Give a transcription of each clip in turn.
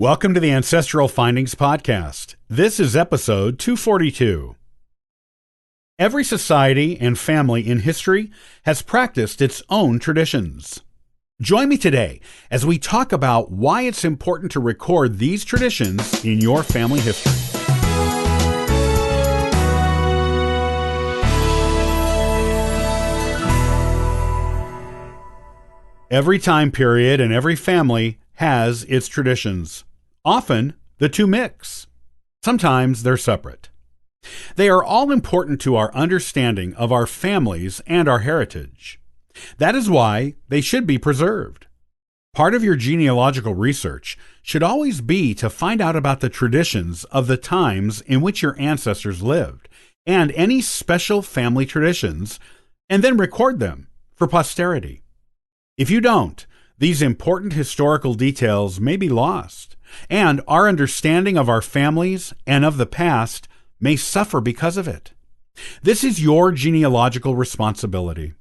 Welcome to the Ancestral Findings Podcast. This is episode 242. Every society and family in history has practiced its own traditions. Join me today as we talk about why it's important to record these traditions in your family history. Every time period and every family has its traditions. Often, the two mix. Sometimes they're separate. They are all important to our understanding of our families and our heritage. That is why they should be preserved. Part of your genealogical research should always be to find out about the traditions of the times in which your ancestors lived, and any special family traditions, and then record them for posterity. If you don't, these important historical details may be lost, and our understanding of our families and of the past may suffer because of it. This is your genealogical responsibility.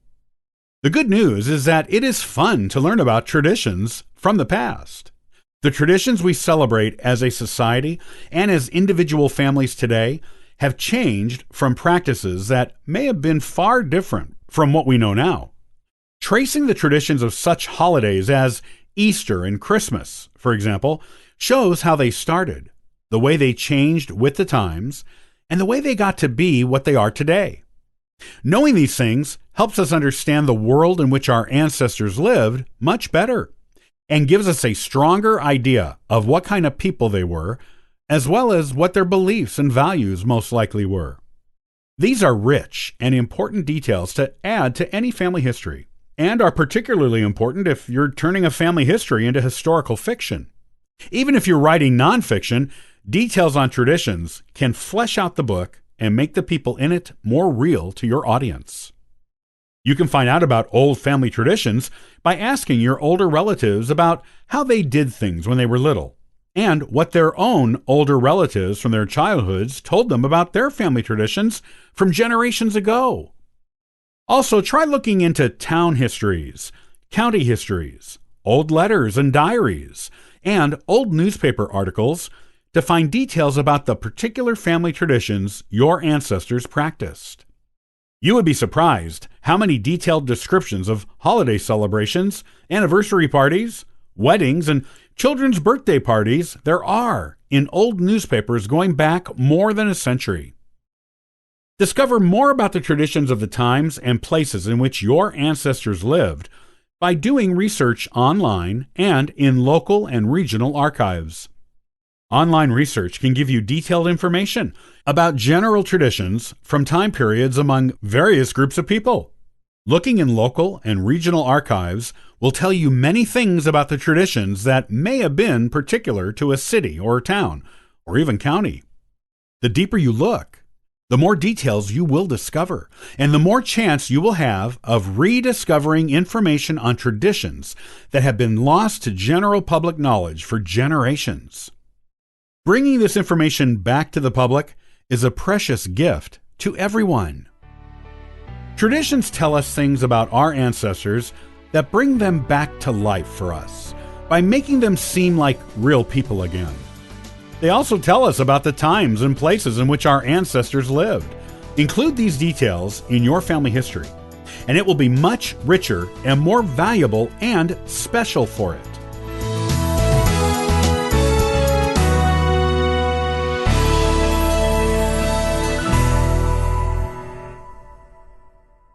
The good news is that it is fun to learn about traditions from the past. The traditions we celebrate as a society and as individual families today have changed from practices that may have been far different from what we know now. Tracing the traditions of such holidays as Easter and Christmas, for example, shows how they started, the way they changed with the times, and the way they got to be what they are today. Knowing these things helps us understand the world in which our ancestors lived much better, and gives us a stronger idea of what kind of people they were, as well as what their beliefs and values most likely were. These are rich and important details to add to any family history, and are particularly important if you're turning a family history into historical fiction. Even if you're writing nonfiction, details on traditions can flesh out the book and make the people in it more real to your audience. You can find out about old family traditions by asking your older relatives about how they did things when they were little, and what their own older relatives from their childhoods told them about their family traditions from generations ago. Also, try looking into town histories, county histories, old letters and diaries, and old newspaper articles to find details about the particular family traditions your ancestors practiced. You would be surprised how many detailed descriptions of holiday celebrations, anniversary parties, weddings, and children's birthday parties there are in old newspapers going back more than a century. Discover more about the traditions of the times and places in which your ancestors lived by doing research online and in local and regional archives. Online research can give you detailed information about general traditions from time periods among various groups of people. Looking in local and regional archives will tell you many things about the traditions that may have been particular to a city or town, or even county. The deeper you look, the more details you will discover, and the more chance you will have of rediscovering information on traditions that have been lost to general public knowledge for generations. Bringing this information back to the public is a precious gift to everyone. Traditions tell us things about our ancestors that bring them back to life for us by making them seem like real people again. They also tell us about the times and places in which our ancestors lived. Include these details in your family history, and it will be much richer and more valuable and special for it.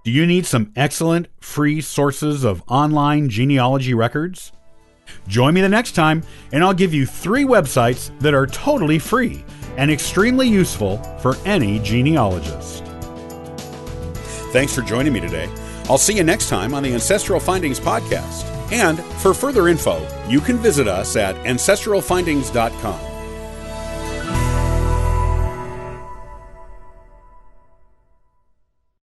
Do you need some excellent free sources of online genealogy records? Join me the next time, and I'll give you 3 websites that are totally free and extremely useful for any genealogist. Thanks for joining me today. I'll see you next time on the Ancestral Findings Podcast. And for further info, you can visit us at ancestralfindings.com.